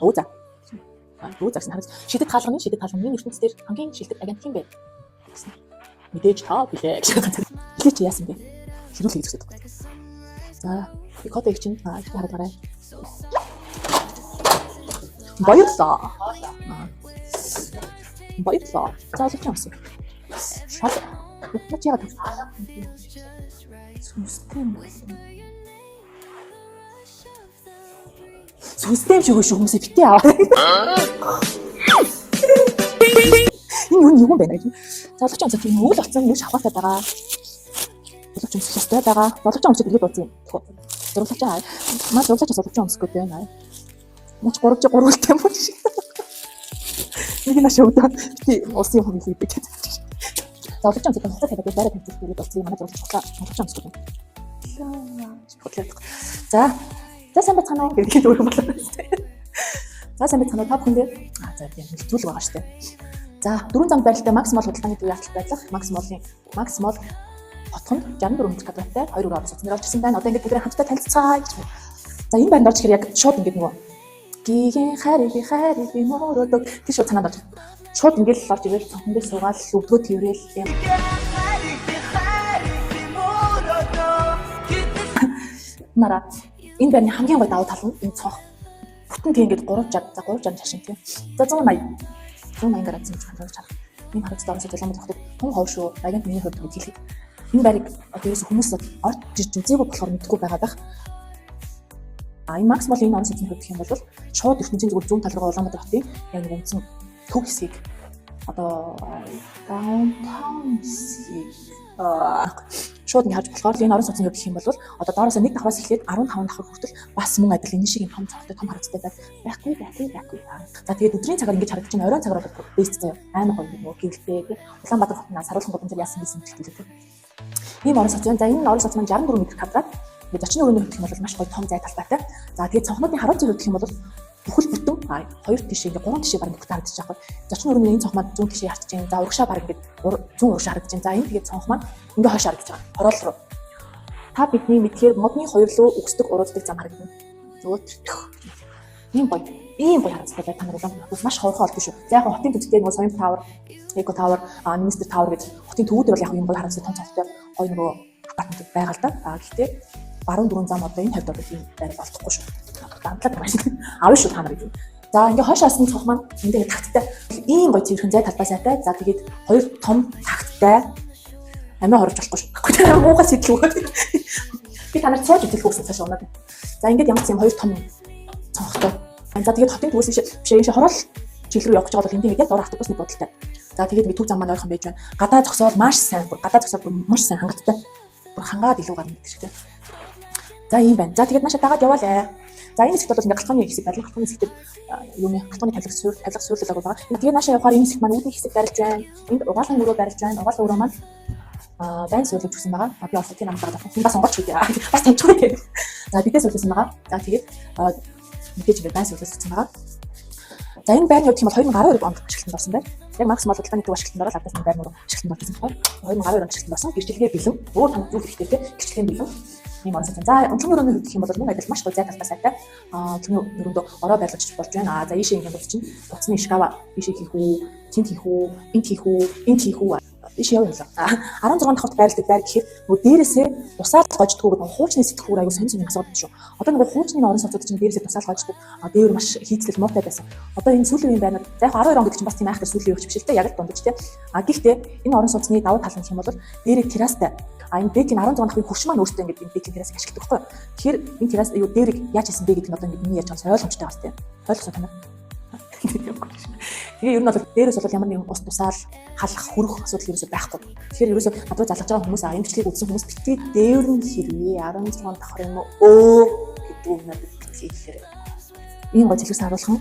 Өө за. Өө за гэсэн хараад шидэт хаалганы ертөнцийн дээр хамгийн шилдэг агент хин бэ? Мэдээж та билээ гэж ганцаар. Эхлэж яасан бэ? Хэрүүлээ гэж хэлдэг. За, би кодыг чинь хараад гараа. Баярлаа. За, олж авсан. Шат.乜яагаад Систем шиг хүмүүсээ битээ аваа. Энэ юу юм бэ нэ? За олж авсан тийм үйл болсон нэг шавхаатай байгаа. Олж авсан хэвчтэй байгаа. Олж авсан тэгээд бодсон. Зурлаж аа. Маа зурлаж олж авсангүй байна. Моч 3 гурвалтай юм шиг. Нэг нь шоудаа би усын юм хийдэг. За олж авсан тэгээд хуцаа тавиад байраа тавьчих гэдэг болсон. Манай зурлаж хуцаа олж авсан. За сайн бацгаана гэдэг өөр юм байна. За сайн бацгаана та бүхэндээ. За тийм зүйл байгаа штэ. За 4 зам байралтай максимал худалдааны төв ялтал байдлах максимал хотхонд 64 квадраттай 2 өрөө авсан нэр олжсэн байна. Одоо ингээд бүгд хамтдаа танилццаа гэж. За энэ байранд орж ирэхээр яг шууд ингээд нөгөө гигийн хари би мөрөдөг тийш шууд санаанд орж. Шууд ингээд л орж ирээл цонхондөө суугаад өвдгөө тэрэл юм. Нара энэ байрны хамгийн гой давуу тал нь энэ цонх. Бүтэн тийм ингээд 360 шашин тийм. За 180 градус гэж хандаж чарах. Энэ харагч доороос зулаан зогтод тун хов шүү. Агент миний хувьд хэлэхэд энэ байрыг дээрээс хүмүүс орж ирж үзээгүй болохоор мэдгүй байгаа дах. Энэ максимал энэ онцгийн хувьд гэх юм бол шууд ертөнцийн зүгээр зүүн тал руу Улаанбаатар хотын яг нэг үндсэн төв хэсгийг одоо даунтаун хэсгийг шууд ингэ харж болохоор энэ орон сууцны хувьд гэх юм бол одоо доороос нэг давхраас эхлээд 15 давхар хүртэл бас мөн адил энэ шиг юм том цогтой том харагддаг байхгүй. За тэгээд өдрийн цагаар ингэж харагдаж чинь оройн цагаар бол бэст заяа аймаг гоё нөгөө гэрэлтэй Улаанбаатар хотнаас саруулхан гудамжаар яасан гэсэн хэлдэг. Ийм орон сууц. За энэ орон сууц маань 64 м квадрат. Тэгээд зочин өрөөний хувьд гэх юм бол маш гоё том зай талбайтай. За тэгээд цонхнуудын харуулцын хувьд гэх юм бол бүхэл бүтэн хоёр тишээ ингээ гурван тишээ баг ингээ харагдаж байгаа. Зочин өрөөний энэ цонх маань зүүн тишээ харагдаж байна. За урагшаа баг ингээ зүүн урагшаа харагдаж байна. За энэ тэгээд цонх маань ингээ хойш харагдаж байгаа. Хороол руу. Та бидний мэдхээр модны хоёр руу өгсдөг урууддаг зам харагдана. Зөөлтөх. Ийм гоё харагддаг та нар Улаанбаатар маш ховхон олдсон шүү. За яг хотын төдөлтэй нөгөө Соём Тауэр, Эко Тауэр, Министр Тауэр гэж хотын төвүүд бол яг юм бол харагдсан том цонхтой гоё нөгөө апартмент байгаа л да. Гэхдээ баруун дөрвөн зам одоо энэ хавьд одоо ийм байр болтохгүй шүү. Дантлаад маш авна шүү та нар гэдэг. За ингээ хойшоос нь цонх маань ингээ тагттай ийм гоё цэвэрхэн зай талбай сайтай. За тэгээд хоёр том тагттай амиа хорж болохгүй шүү. Муухай сэтэл өгөөд. Би танаар цааш үзүүлэх гэсэн цааш унаад. За ингээд ямар ч юм хоёр том цонхтой. За тэгээд хотын төвөөс биш хороол жил рүү явах гэж байгаа бол энд яг дор автобусны бодолтой. За тэгээд би төв зам маань ойрхон байж байна. Гадаа зогсоол маш сайн хангалттай. Бүр хангаад илүү гарна гэдэг шиг тийм. За ийм байна. За тэгээд наашаа дагаад яваалаа. За энэ хэсэгт бол ингээ галтгооны хэсэг байна. Галтгооны хэсэгт юуны галтгооны тавилга суурлалаг байгаа. Тэгээд наашаа явахаар энэ хэсэг маань үүдний хэсэг барьж байна. Энд угаалгын өрөө барьж байна. Угаалгын өрөө маань байн суурлаж өгсөн байгаа. Би олтын намтаа бас онгоч үү. Бас тамчгүй тийм. За бидээс суурласан байгаа. За тэгээд мэдээж ингээ байн суурлаж өгсөн байгаа. За энэ байрны хувьд бол 2012 онд ашиглалтанд орсон байна. Яг максимал худалдааны төв ашиглалтанд ороод алдаас энэ байр нөр ашиглалтанд орсон байна. 2012 онд ашиглалтанд орсон. Гэрчлэгээ бэлэн. Өөр тань зүйл хэрэгтэй тийм. Гэрчлэгээ бэлэн. Ийм онцгой. За өнцгөн өрөөний хувьд гэх юм бол мөн адил маш гоё зай талбай сайтай. Өнцгөн өрөөндөө ороо байрлаж болж байна. За ийшээ ингээд чинь утасны шкава ийшээ хийх үү, тэнд хийх үү, энд хийх үү, энд хийх үү. Ийшээ явуулаа. 16 давхарт байрладаг байр гэхээр нөгөө дээрээсээ тусаал гождгоо гэдэг хуучны сэтгүүр аягүй сонь асуудал шүү. Одоо нөгөө хуучны орон сууцууд чинь дээрээсээ тусаал гождог. Дээр маш хийцлэл муутай байсан. Одоо энэ сүүлийн байрнууд за яг 12 он гэдэг чинь бас тийм айхтар сүүлийн үеч биш л дээ яг л дундаж тийм. Гэхдээ энэ орон сууцны давуу тал нь юм бол дээрээ террастай. Энэ бэкийн 16 дахь хөрш маань өөртөө ингээд энэ бэкийн террасыг ашигладаг байхгүй. Тэгэхээр энэ террас юу дээрийг яаж хийсэн бэ гэдэг нь одоо ингээд миний ярьж байгаа ойлгомжтой байна тийм. Ойлгосон танаа. Тэгээ ер нь бол дээрээс бол ямар нэгэн ус тусаал халах хөрөх асуудал ерөөсөй байхгүй. Тэгэхээр ерөөсөй надад залгаж байгаа хүмүүс энэ бичлэгийг үзсэн хүмүүс битгий дээвэр нь хэрвээ 16 давхар юм уу гэдэг үг надад битгий хэлээрэй. Ийм гол зүйлс харуулхан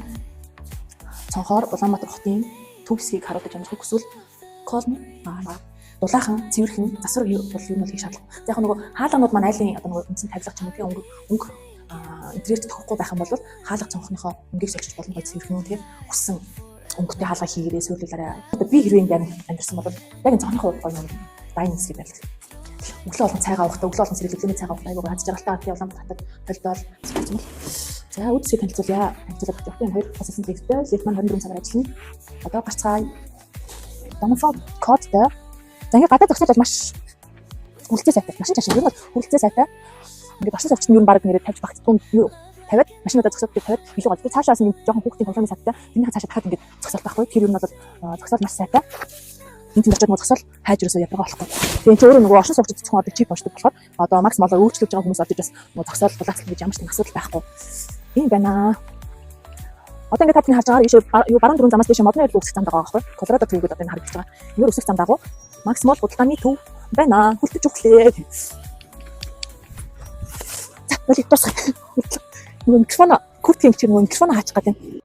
цонхоор Улаанбаатар хотын төв хэсгийг харуулж амжих хүсвэл колон дулаахан цэвэрхэн засвар бол юм бол хийх шаардлага. За яг нөгөө хаалганууд маань айлын одоо нөгөө үндсэн тавилга ч юм уу тийм өнгө интерьерт тохихгүй байх юм бол хаалга цонхныхоо өнгийг сольж болон гоё цэвэрхэн тийм хүссэн өнгөтэй хаалга хийгээрээ сүйрлүүлээрэй. Одоо би хэрвээ ингээд амьдсан бол яг энэ цонхны хувьд гоё юм дайн хэсгийг байлгах. Өглөө болгон цайгаа уухтаа өглөө болгон сэрэл өглөөний цайгаа уухтаа айгуу хаз жаргалтай тийм Улаанбаатар хотод толдоол. За За үдсийг танилцуулъя. Танилцуулах гэж байна. 2 процессын лифттэй. Лифт маань 24 цагаар ажиллана. Одоо гарцгаая. Домофон кодтой. За ингээд гадаад зогсоол маш хүлцээ сайтай. Машин чашаа. Ер нь хүлцээ сайтай. Ингээд орчин суугчид нь юу баг нэрэд тавьж багцсан юу тавиад машинуудаа зогсоолт тавиад илүү гол. Цаашаас нэг жоохон хүүхдийн тоглоомын садтай. Тэрний цаашаа дахиад ингээд зогсоолт байхгүй. Тэр юм нь бол зогсоол маш сайтай. Энд очиод зогсоол хайж юусоо ядаргаа болохгүй. Тэгээ чи өөрөө нөгөө орчин суугчид зөвхөн одоо чип болчихдог болохоор одоо макс молоо өөрчлөж байгаа хүмүүс орж иж бас зогсоол булаацлах гэж ямар ч асуудал байхгүй. Тийм байна. Одоо ингээд таны харж байгаагаар юу баруун дөрөв замаас дэше модны үсэх зам байгаа байхгүй. Колорадо төвөд одоо энэ харагдаж байгаа. Эгээр үсэх зам дагуу максимал худалдааны төв байна. Хүлтэж өглөө. За болиг дуусгая. Нөгөө микрофон куртгийн чинь нөгөө микрофон хаачих гэдэг.